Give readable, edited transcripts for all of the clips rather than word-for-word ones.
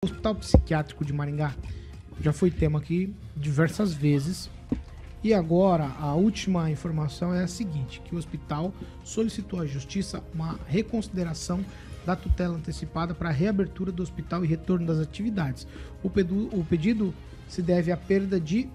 O Hospital Psiquiátrico de Maringá já foi tema aqui diversas vezes. E agora, a última informação é a seguinte, que o hospital solicitou à Justiça uma reconsideração da tutela antecipada para a reabertura do hospital e retorno das atividades. O pedido se deve à perda de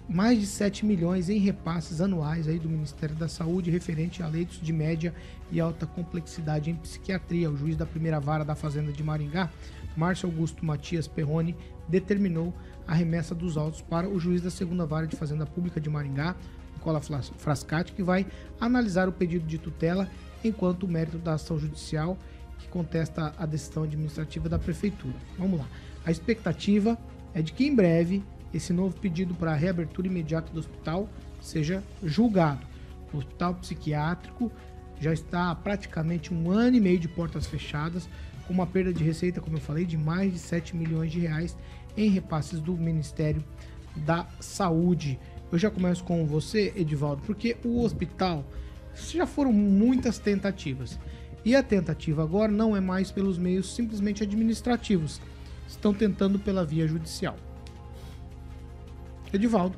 mais de 7 milhões em repasses anuais aí do Ministério da Saúde referente a leitos de média e alta complexidade em psiquiatria. O juiz da primeira vara da Fazenda de Maringá, Márcio Augusto Matias Perrone, determinou a remessa dos autos para o juiz da segunda vara de Fazenda Pública de Maringá, Nicola Frascati, que vai analisar o pedido de tutela enquanto o mérito da ação judicial que contesta a decisão administrativa da Prefeitura. Vamos lá. A expectativa é de que em breve esse novo pedido para a reabertura imediata do hospital seja julgado. O hospital psiquiátrico já está há praticamente 1 ano e meio de portas fechadas, com uma perda de receita, como eu falei, de mais de 7 milhões de reais em repasses do Ministério da Saúde. Eu já começo com você, Edivaldo, porque o hospital, já foram muitas tentativas. E a tentativa agora não é mais pelos meios simplesmente administrativos. Estão tentando pela via judicial. Edivaldo.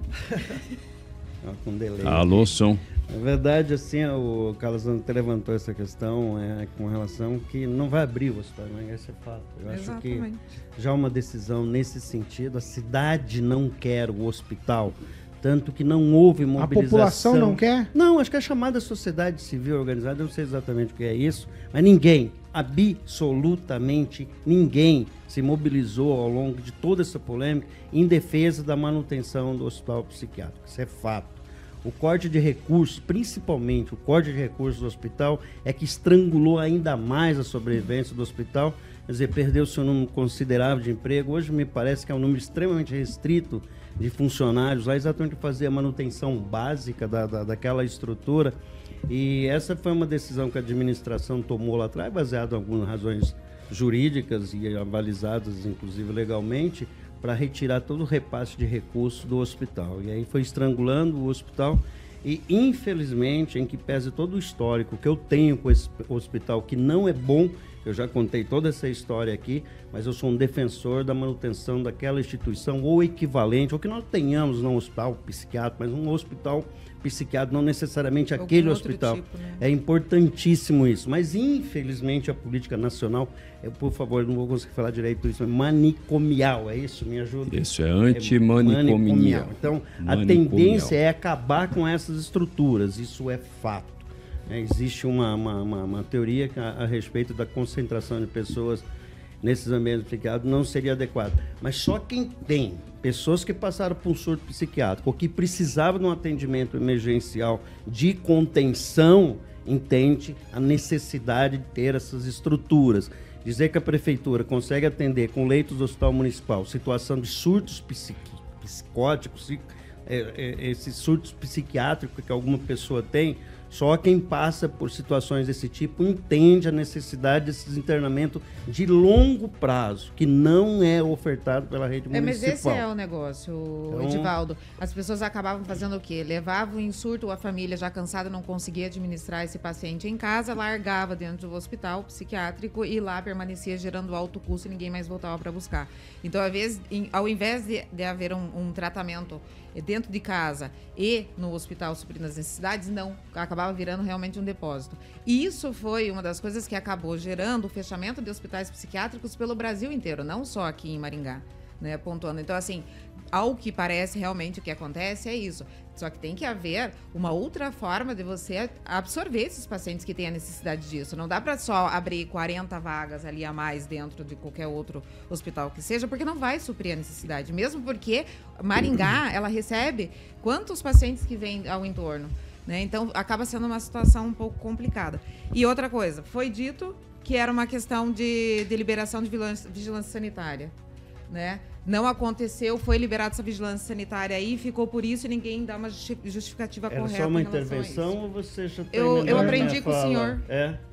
Com delay. Alô, som. Na verdade, assim, o Carlos até levantou essa questão com relação que não vai abrir o hospital, né? Esse é fato. Eu acho que já uma decisão nesse sentido, a cidade não quer o hospital, tanto que não houve mobilização. A população não quer? Não, acho que é a chamada sociedade civil organizada, eu não sei exatamente o que é isso, mas ninguém, absolutamente ninguém se mobilizou ao longo de toda essa polêmica em defesa da manutenção do hospital psiquiátrico. Isso é fato. O corte de recursos, principalmente o corte de recursos do hospital, é que estrangulou ainda mais a sobrevivência do hospital. Quer dizer, perdeu-se um número considerável de emprego. Hoje me parece que é um número extremamente restrito de funcionários lá, exatamente para fazer a manutenção básica daquela estrutura. E essa foi uma decisão que a administração tomou lá atrás, baseada em algumas razões jurídicas e avalizadas, inclusive legalmente, para retirar todo o repasse de recursos do hospital. E aí foi estrangulando o hospital e, infelizmente, em que pese todo o histórico que eu tenho com esse hospital, que não é bom, eu já contei toda essa história aqui, mas eu sou um defensor da manutenção daquela instituição ou equivalente, ou que nós tenhamos não um hospital psiquiátrico, mas um hospital psiquiátrico, não necessariamente aquele hospital. Tipo, né? É importantíssimo isso, mas infelizmente a política nacional, por favor, não vou conseguir falar direito isso, é manicomial, é isso? Me ajuda? Isso, é antimanicomial. Então, a tendência é acabar com essas estruturas, isso é fato. Existe uma teoria a respeito da concentração de pessoas nesses ambientes psiquiátricos não seria adequado. Mas só quem tem pessoas que passaram por um surto psiquiátrico ou que precisavam de um atendimento emergencial de contenção entende a necessidade de ter essas estruturas. Dizer que a prefeitura consegue atender com leitos do hospital municipal situação de surtos psicóticos, esses surtos psiquiátricos que alguma pessoa tem, só quem passa por situações desse tipo entende a necessidade desses internamentos de longo prazo, que não é ofertado pela rede municipal. Mas esse é o negócio, Edivaldo. As pessoas acabavam fazendo o quê? Levavam em surto, a família já cansada não conseguia administrar esse paciente em casa, largava dentro do hospital psiquiátrico e lá permanecia gerando alto custo e ninguém mais voltava para buscar. Então, ao invés de haver um tratamento dentro de casa e no hospital suprindo as necessidades, não, acabava virando realmente um depósito. E isso foi uma das coisas que acabou gerando o fechamento de hospitais psiquiátricos pelo Brasil inteiro, não só aqui em Maringá, né, pontuando. Então, assim, ao que parece realmente o que acontece é isso. Só que tem que haver uma outra forma de você absorver esses pacientes que têm a necessidade disso. Não dá para só abrir 40 vagas ali a mais dentro de qualquer outro hospital que seja, porque não vai suprir a necessidade. Mesmo porque Maringá, ela recebe quantos pacientes que vêm ao entorno, né? Então, acaba sendo uma situação um pouco complicada. E outra coisa, foi dito que era uma questão de liberação de vigilância sanitária, né? Não aconteceu, foi liberada essa vigilância sanitária aí, ficou por isso e ninguém dá uma justificativa correta. Era só uma intervenção ou você já tem... Eu aprendi com o senhor.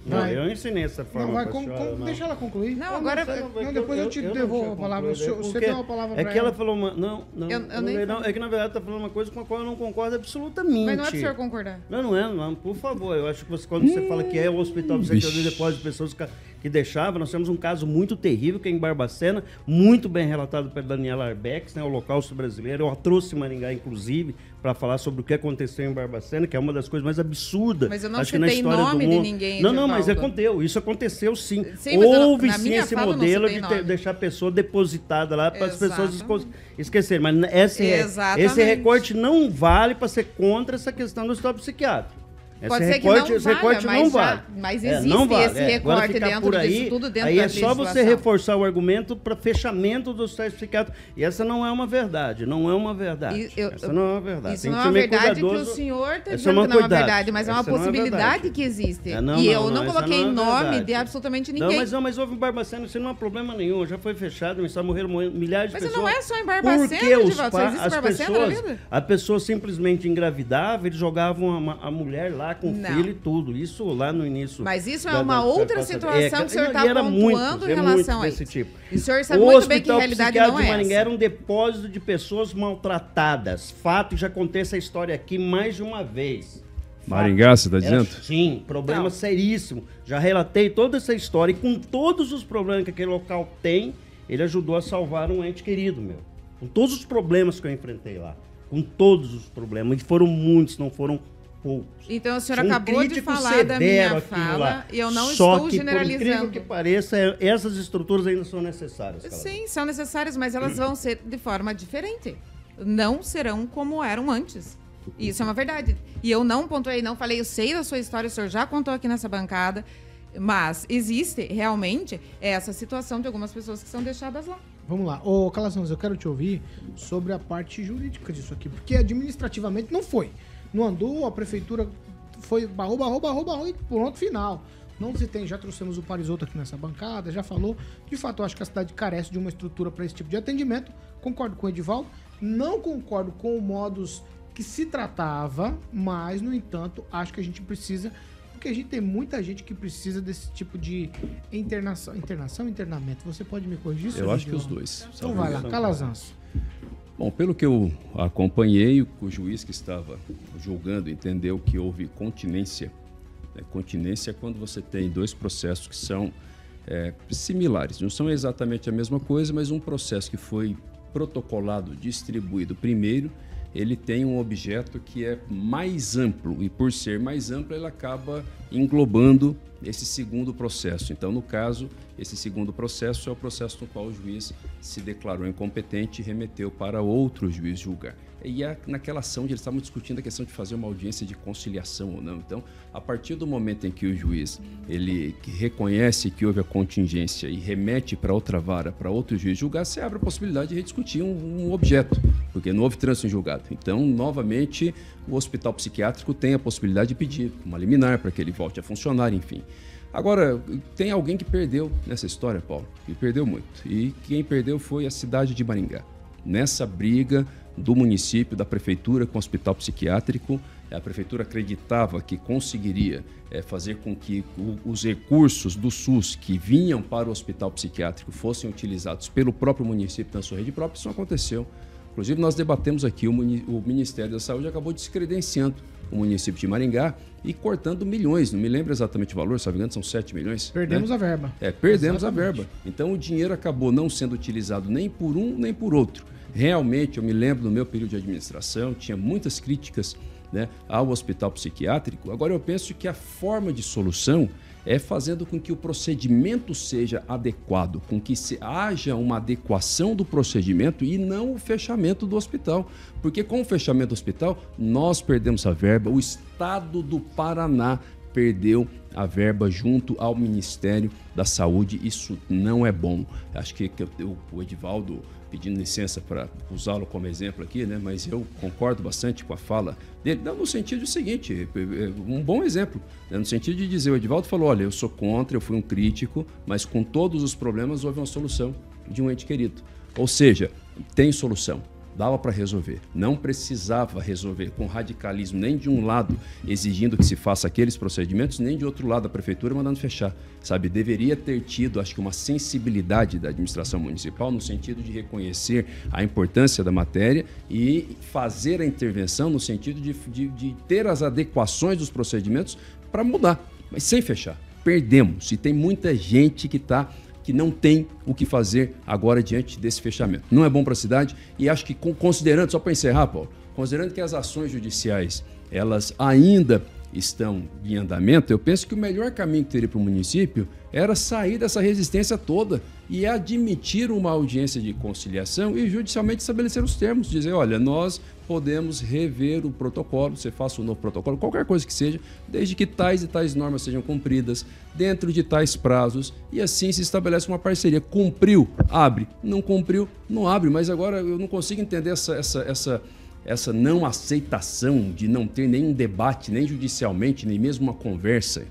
Não, eu ensinei essa forma. Não, deixa ela concluir. Não, agora... depois eu te devolvo a palavra. Você tem uma palavra para ela. É que ela falou uma... Não, é que na verdade está falando uma coisa com a qual eu não concordo absolutamente. Mas não é para o senhor concordar. Não é, por favor. Eu acho que quando você fala que é o hospital psiquiátrico depois de pessoas que deixava. Nós temos um caso muito terrível que é em Barbacena, muito bem relatado pelo Daniel Arbex, né, o Holocausto Brasileiro. Eu trouxe Maringá, inclusive, para falar sobre o que aconteceu em Barbacena, que é uma das coisas mais absurdas. Mas eu não acho que na história nome do mundo. de ninguém. Não, mas aconteceu. Isso aconteceu sim. Sim, houve sim esse modelo de deixar a pessoa depositada lá para as pessoas esquecerem. Mas esse recorte não vale para ser contra essa questão do hospital psiquiátrico. Pode ser que esse recorte não vale. Mas existe não vale. esse recorte dentro por aí, disso tudo dentro aí da é só você reforçar o argumento para fechamento dos hospitais psiquiátricos. E essa não é uma verdade. Não é uma verdade. Essa não é uma verdade. Isso não é uma verdade que o senhor está dizendo que não é uma verdade, mas é uma possibilidade que existe. E eu não coloquei nome de absolutamente ninguém. Mas houve em Barbacena, isso não é problema nenhum. Já foi fechado, só morreram milhares de pessoas. Mas não é só em Barbacena, Edivaldo. Só existe Barbacena na vida? A pessoa simplesmente engravidava, eles jogavam a mulher lá com filho e tudo. Isso lá no início. Mas isso é uma outra situação que o senhor está pontuando em relação a isso. Tipo. E o senhor sabe muito bem que a realidade não é essa. O Hospital Psiquiátrico de Maringá era um depósito de pessoas maltratadas. Fato, já contei essa história aqui mais de uma vez. Maringá, você está dizendo? Sim, problema seríssimo. Já relatei toda essa história e com todos os problemas que aquele local tem, ele ajudou a salvar um ente querido meu. Com todos os problemas que eu enfrentei lá. Com todos os problemas. E foram muitos, não foram poucos. Então, o senhor acabou de falar da minha fala e eu não estou generalizando. Por incrível que pareça, essas estruturas ainda são necessárias. Sim, são necessárias, mas elas vão ser de forma diferente. Não serão como eram antes. Isso é uma verdade. E eu não pontuei, não falei, eu sei da sua história, o senhor já contou aqui nessa bancada, mas existe realmente essa situação de algumas pessoas que são deixadas lá. Vamos lá. Ô, Calazans, eu quero te ouvir sobre a parte jurídica disso aqui, porque administrativamente não foi. Não andou, a prefeitura foi barrou e pronto, final. Não se tem, já trouxemos o Parisotto aqui nessa bancada, já falou. De fato, eu acho que a cidade carece de uma estrutura para esse tipo de atendimento. Concordo com o Edivaldo. Não concordo com o modus que se tratava, mas, no entanto, acho que a gente precisa, porque a gente tem muita gente que precisa desse tipo de internamento. Você pode me corrigir? Eu acho que os dois. Então vai lá, Calazans. Bom, pelo que eu acompanhei, o juiz que estava julgando entendeu que houve continência. Continência é quando você tem dois processos que são similares. Não são exatamente a mesma coisa, mas um processo que foi protocolado, distribuído primeiro, ele tem um objeto que é mais amplo e, por ser mais amplo, ele acaba englobando esse segundo processo. Então, no caso, esse segundo processo é o processo no qual o juiz se declarou incompetente e remeteu para outro juiz julgar. E naquela ação eles estavam discutindo a questão de fazer uma audiência de conciliação ou não. Então, a partir do momento em que o juiz ele reconhece que houve a contingência e remete para outra vara, para outro juiz julgar, você abre a possibilidade de rediscutir um objeto, porque não houve trânsito em julgado. Então, novamente, o hospital psiquiátrico tem a possibilidade de pedir uma liminar para que ele volte a funcionar, enfim. Agora, tem alguém que perdeu nessa história, Paulo, que perdeu muito. E quem perdeu foi a cidade de Maringá. Nessa briga do município, da prefeitura com o hospital psiquiátrico, a prefeitura acreditava que conseguiria fazer com que os recursos do SUS que vinham para o hospital psiquiátrico fossem utilizados pelo próprio município na sua rede própria. Isso não aconteceu. Inclusive, nós debatemos aqui, o Ministério da Saúde acabou descredenciando o município de Maringá e cortando milhões, não me lembro exatamente o valor, se não me engano, são 7 milhões. Perdemos a verba. Perdemos a verba. Então, o dinheiro acabou não sendo utilizado nem por um, nem por outro. Realmente, eu me lembro no meu período de administração, tinha muitas críticas, né, ao hospital psiquiátrico. Agora, eu penso que a forma de solução é fazendo com que o procedimento seja adequado, com que haja uma adequação do procedimento e não o fechamento do hospital. Porque com o fechamento do hospital, nós perdemos a verba, o Estado do Paraná perdeu a verba junto ao Ministério da Saúde. Isso não é bom. Acho que o Edivaldo, pedindo licença para usá-lo como exemplo aqui, né? Mas eu concordo bastante com a fala dele, não, no sentido do seguinte, um bom exemplo, né? No sentido de dizer, o Edivaldo falou, olha, eu sou contra, eu fui um crítico, mas com todos os problemas houve uma solução de um ente querido. Ou seja, tem solução. Dava para resolver. Não precisava resolver com radicalismo nem de um lado exigindo que se faça aqueles procedimentos, nem de outro lado a prefeitura mandando fechar. Sabe, deveria ter tido, acho que, uma sensibilidade da administração municipal no sentido de reconhecer a importância da matéria e fazer a intervenção no sentido de ter as adequações dos procedimentos para mudar, mas sem fechar. perdemos. E tem muita gente que não tem o que fazer agora diante desse fechamento. Não é bom para a cidade e acho que, considerando, só para encerrar, Paulo, considerando que as ações judiciais elas ainda estão em andamento, eu penso que o melhor caminho que teria para o município era sair dessa resistência toda e admitir uma audiência de conciliação e judicialmente estabelecer os termos, dizer, olha, nós podemos rever o protocolo, você faça um novo protocolo, qualquer coisa que seja, desde que tais e tais normas sejam cumpridas, dentro de tais prazos, e assim se estabelece uma parceria. Cumpriu, abre. Não cumpriu, não abre. Mas agora eu não consigo entender essa não aceitação de não ter nenhum debate, nem judicialmente, nem mesmo uma conversa